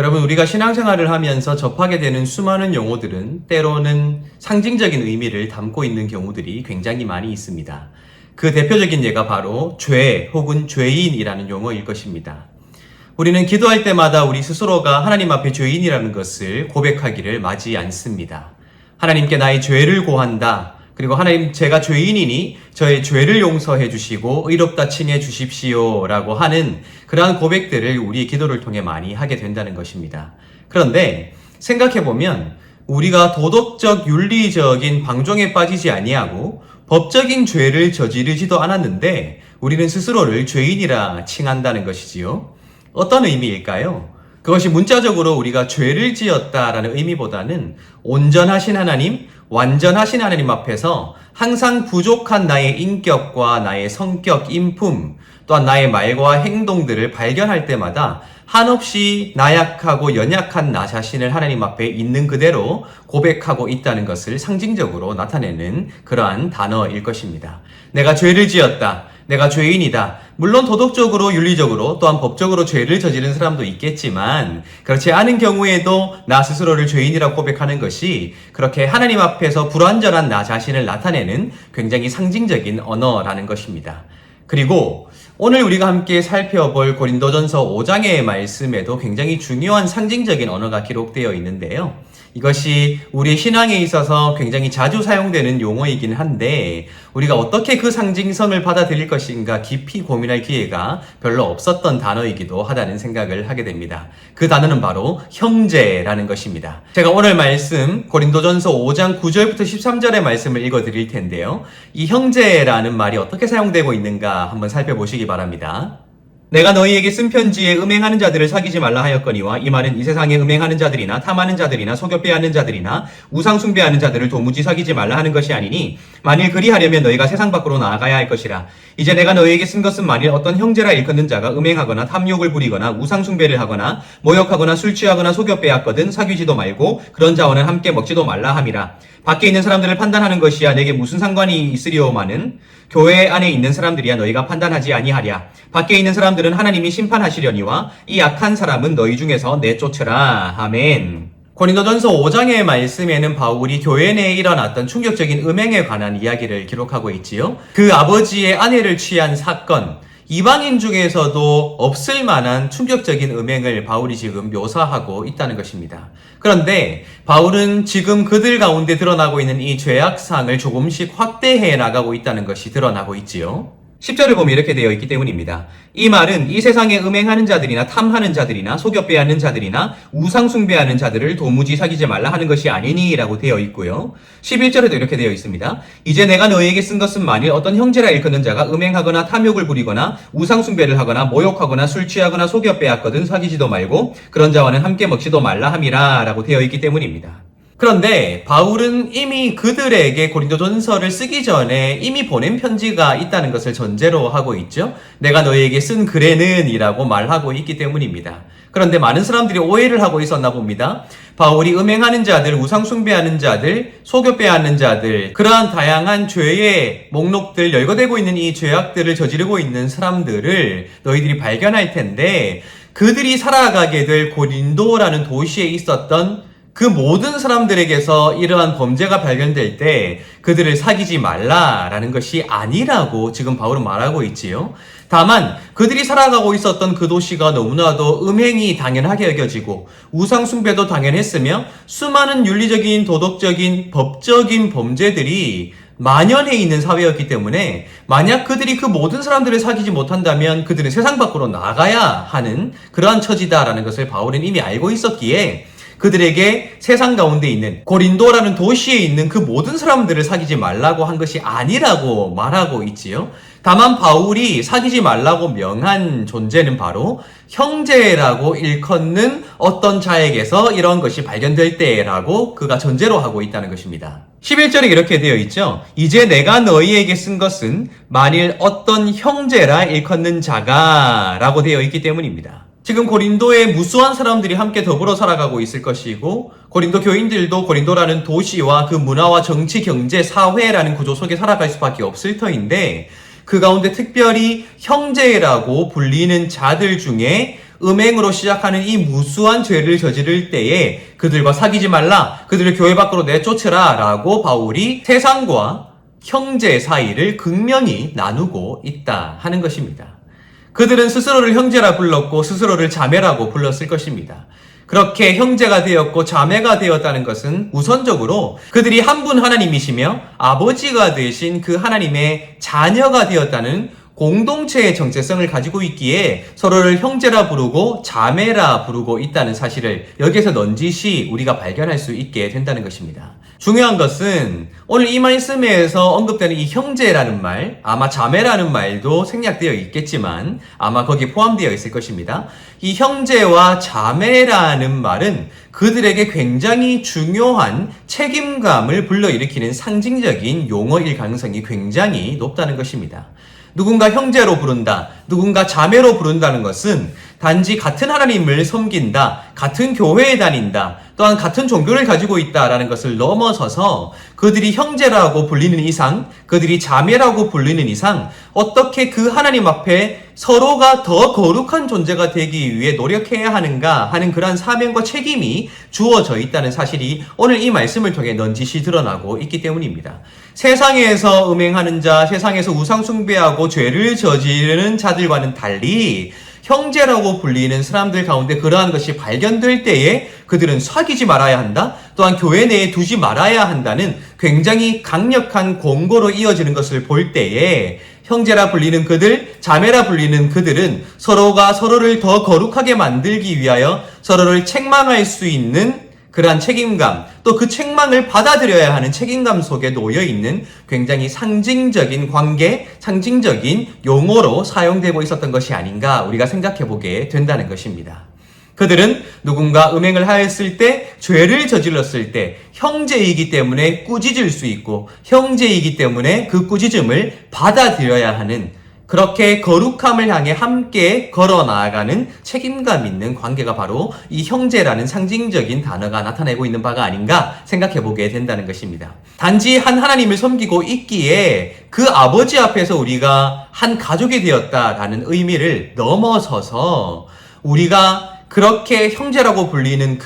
여러분, 우리가 신앙생활을 하면서 접하게 되는 수많은 용어들은 때로는 상징적인 의미를 담고 있는 경우들이 굉장히 많이 있습니다. 그 대표적인 예가 바로 죄 혹은 죄인이라는 용어일 것입니다. 우리는 기도할 때마다 우리 스스로가 하나님 앞에 죄인이라는 것을 고백하기를 마지 않습니다. 하나님께 나의 죄를 고한다. 그리고 하나님, 제가 죄인이니 저의 죄를 용서해 주시고 의롭다 칭해 주십시오 라고 하는 그러한 고백들을 우리의 기도를 통해 많이 하게 된다는 것입니다. 그런데 생각해보면 우리가 도덕적 윤리적인 방종에 빠지지 아니하고 법적인 죄를 저지르지도 않았는데 우리는 스스로를 죄인이라 칭한다는 것이지요. 어떤 의미일까요? 그것이 문자적으로 우리가 죄를 지었다라는 의미보다는 온전하신 하나님, 완전하신 하나님 앞에서 항상 부족한 나의 인격과 나의 성격, 인품, 또한 나의 말과 행동들을 발견할 때마다 한없이 나약하고 연약한 나 자신을 하나님 앞에 있는 그대로 고백하고 있다는 것을 상징적으로 나타내는 그러한 단어일 것입니다. 내가 죄를 지었다. 내가 죄인이다. 물론 도덕적으로, 윤리적으로, 또한 법적으로 죄를 저지른 사람도 있겠지만 그렇지 않은 경우에도 나 스스로를 죄인이라고 고백하는 것이 그렇게 하나님 앞에서 불완전한 나 자신을 나타내는 굉장히 상징적인 언어라는 것입니다. 그리고 오늘 우리가 함께 살펴볼 고린도전서 5장의 말씀에도 굉장히 중요한 상징적인 언어가 기록되어 있는데요. 이것이 우리 신앙에 있어서 굉장히 자주 사용되는 용어이긴 한데 우리가 어떻게 그 상징성을 받아들일 것인가 깊이 고민할 기회가 별로 없었던 단어이기도 하다는 생각을 하게 됩니다. 그 단어는 바로 형제라는 것입니다. 제가 오늘 말씀 고린도전서 5장 9절부터 13절의 말씀을 읽어드릴 텐데요. 이 형제라는 말이 어떻게 사용되고 있는가 한번 살펴보시기 바랍니다. 내가 너희에게 쓴 편지에 음행하는 자들을 사귀지 말라 하였거니와 이 말은 이 세상에 음행하는 자들이나 탐하는 자들이나 속여 빼앗는 자들이나 우상 숭배하는 자들을 도무지 사귀지 말라 하는 것이 아니니 만일 그리하려면 너희가 세상 밖으로 나아가야 할 것이라. 이제 내가 너희에게 쓴 것은 만일 어떤 형제라 일컫는 자가 음행하거나 탐욕을 부리거나 우상 숭배를 하거나 모욕하거나 술 취하거나 속여 빼앗거든 사귀지도 말고 그런 자와는 함께 먹지도 말라 함이라. 밖에 있는 사람들을 판단하는 것이야 내게 무슨 상관이 있으리오마는 교회 안에 있는 사람들이야 너희가 판단하지 아니하랴. 밖에 있는 사람들은 하나님이 심판하시려니와 이 악한 사람은 너희 중에서 내쫓으라. 아멘. 고린도전서 5장의 말씀에는 바울이 교회 내에 일어났던 충격적인 음행에 관한 이야기를 기록하고 있지요. 그 아버지의 아내를 취한 사건, 이방인 중에서도 없을 만한 충격적인 음행을 바울이 지금 묘사하고 있다는 것입니다. 그런데 바울은 지금 그들 가운데 드러나고 있는 이 죄악상을 조금씩 확대해 나가고 있다는 것이 드러나고 있지요. 10절을 보면 이렇게 되어 있기 때문입니다. 이 말은 이 세상에 음행하는 자들이나 탐하는 자들이나 속여 빼앗는 자들이나 우상 숭배하는 자들을 도무지 사귀지 말라 하는 것이 아니니 라고 되어 있고요. 11절에도 이렇게 되어 있습니다. 이제 내가 너희에게 쓴 것은 만일 어떤 형제라 일컫는 자가 음행하거나 탐욕을 부리거나 우상 숭배를 하거나 모욕하거나 술 취하거나 속여 빼앗거든 사귀지도 말고 그런 자와는 함께 먹지도 말라 함이라 라고 되어 있기 때문입니다. 그런데 바울은 이미 그들에게 고린도전서를 쓰기 전에 이미 보낸 편지가 있다는 것을 전제로 하고 있죠. 내가 너희에게 쓴 글에는 이라고 말하고 있기 때문입니다. 그런데 많은 사람들이 오해를 하고 있었나 봅니다. 바울이 음행하는 자들, 우상 숭배하는 자들, 속여 빼앗는 자들, 그러한 다양한 죄의 목록들, 열거되고 있는 이 죄악들을 저지르고 있는 사람들을 너희들이 발견할 텐데 그들이 살아가게 될 고린도라는 도시에 있었던 그 모든 사람들에게서 이러한 범죄가 발견될 때 그들을 사귀지 말라라는 것이 아니라고 지금 바울은 말하고 있지요. 다만 그들이 살아가고 있었던 그 도시가 너무나도 음행이 당연하게 여겨지고 우상 숭배도 당연했으며 수많은 윤리적인, 도덕적인, 법적인 범죄들이 만연해 있는 사회였기 때문에 만약 그들이 그 모든 사람들을 사귀지 못한다면 그들은 세상 밖으로 나가야 하는 그러한 처지다라는 것을 바울은 이미 알고 있었기에 그들에게 세상 가운데 있는 고린도라는 도시에 있는 그 모든 사람들을 사귀지 말라고 한 것이 아니라고 말하고 있지요. 다만 바울이 사귀지 말라고 명한 존재는 바로 형제라고 일컫는 어떤 자에게서 이런 것이 발견될 때라고 그가 전제로 하고 있다는 것입니다. 11절에 이렇게 되어 있죠. 이제 내가 너희에게 쓴 것은 만일 어떤 형제라 일컫는 자가 라고 되어 있기 때문입니다. 지금 고린도에 무수한 사람들이 함께 더불어 살아가고 있을 것이고 고린도 교인들도 고린도라는 도시와 그 문화와 정치, 경제, 사회라는 구조 속에 살아갈 수밖에 없을 터인데 그 가운데 특별히 형제라고 불리는 자들 중에 음행으로 시작하는 이 무수한 죄를 저지를 때에 그들과 사귀지 말라, 그들을 교회 밖으로 내쫓으라 라고 바울이 세상과 형제 사이를 극명히 나누고 있다 하는 것입니다. 그들은 스스로를 형제라 불렀고 스스로를 자매라고 불렀을 것입니다. 그렇게 형제가 되었고 자매가 되었다는 것은 우선적으로 그들이 한 분 하나님이시며 아버지가 되신 그 하나님의 자녀가 되었다는 공동체의 정체성을 가지고 있기에 서로를 형제라 부르고 자매라 부르고 있다는 사실을 여기에서 넌지시 우리가 발견할 수 있게 된다는 것입니다. 중요한 것은 오늘 이 말씀에서 언급되는 이 형제라는 말, 아마 자매라는 말도 생략되어 있겠지만 아마 거기에 포함되어 있을 것입니다. 이 형제와 자매라는 말은 그들에게 굉장히 중요한 책임감을 불러일으키는 상징적인 용어일 가능성이 굉장히 높다는 것입니다. 누군가 형제로 부른다, 누군가 자매로 부른다는 것은 단지 같은 하나님을 섬긴다, 같은 교회에 다닌다, 또한 같은 종교를 가지고 있다라는 것을 넘어서서 그들이 형제라고 불리는 이상, 그들이 자매라고 불리는 이상 어떻게 그 하나님 앞에 서로가 더 거룩한 존재가 되기 위해 노력해야 하는가 하는 그러한 사명과 책임이 주어져 있다는 사실이 오늘 이 말씀을 통해 넌지시 드러나고 있기 때문입니다. 세상에서 음행하는 자, 세상에서 우상 숭배하고 죄를 저지르는 자들과는 달리 형제라고 불리는 사람들 가운데 그러한 것이 발견될 때에 그들은 사귀지 말아야 한다, 또한 교회 내에 두지 말아야 한다는 굉장히 강력한 권고로 이어지는 것을 볼 때에 형제라 불리는 그들, 자매라 불리는 그들은 서로가 서로를 더 거룩하게 만들기 위하여 서로를 책망할 수 있는 그러한 책임감, 또 그 책망을 받아들여야 하는 책임감 속에 놓여있는 굉장히 상징적인 관계, 상징적인 용어로 사용되고 있었던 것이 아닌가 우리가 생각해보게 된다는 것입니다. 그들은 누군가 음행을 하였을 때, 죄를 저질렀을 때 형제이기 때문에 꾸짖을 수 있고 형제이기 때문에 그 꾸짖음을 받아들여야 하는, 그렇게 거룩함을 향해 함께 걸어 나아가는 책임감 있는 관계가 바로 이 형제라는 상징적인 단어가 나타내고 있는 바가 아닌가 생각해 보게 된다는 것입니다. 단지 한 하나님을 섬기고 있기에 그 아버지 앞에서 우리가 한 가족이 되었다라는 의미를 넘어서서 우리가 그렇게 형제라고 불리는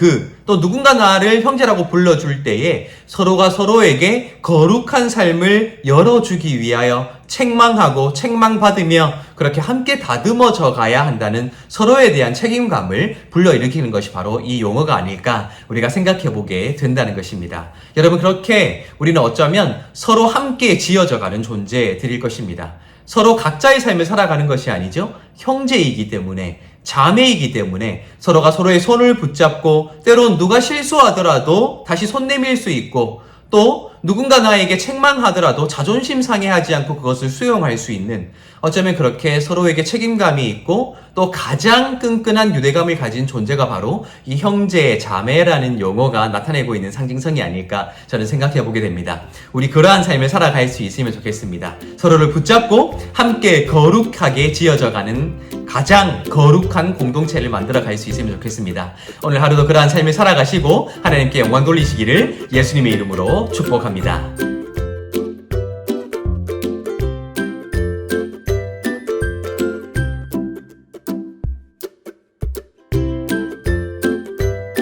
또 누군가 나를 형제라고 불러줄 때에 서로가 서로에게 거룩한 삶을 열어주기 위하여 책망하고 책망받으며 그렇게 함께 다듬어져 가야 한다는 서로에 대한 책임감을 불러일으키는 것이 바로 이 용어가 아닐까 우리가 생각해 보게 된다는 것입니다. 여러분, 그렇게 우리는 어쩌면 서로 함께 지어져 가는 존재들일 것입니다. 서로 각자의 삶을 살아가는 것이 아니죠. 형제이기 때문에, 자매이기 때문에 서로가 서로의 손을 붙잡고 때론 누가 실수하더라도 다시 손 내밀 수 있고, 또 누군가 나에게 책망하더라도 자존심 상해하지 않고 그것을 수용할 수 있는, 어쩌면 그렇게 서로에게 책임감이 있고 또 가장 끈끈한 유대감을 가진 존재가 바로 이 형제, 자매라는 용어가 나타내고 있는 상징성이 아닐까 저는 생각해 보게 됩니다. 우리 그러한 삶을 살아갈 수 있으면 좋겠습니다. 서로를 붙잡고 함께 거룩하게 지어져가는 가장 거룩한 공동체를 만들어 갈 수 있으면 좋겠습니다. 오늘 하루도 그러한 삶을 살아가시고 하나님께 영광 돌리시기를 예수님의 이름으로 축복합니다.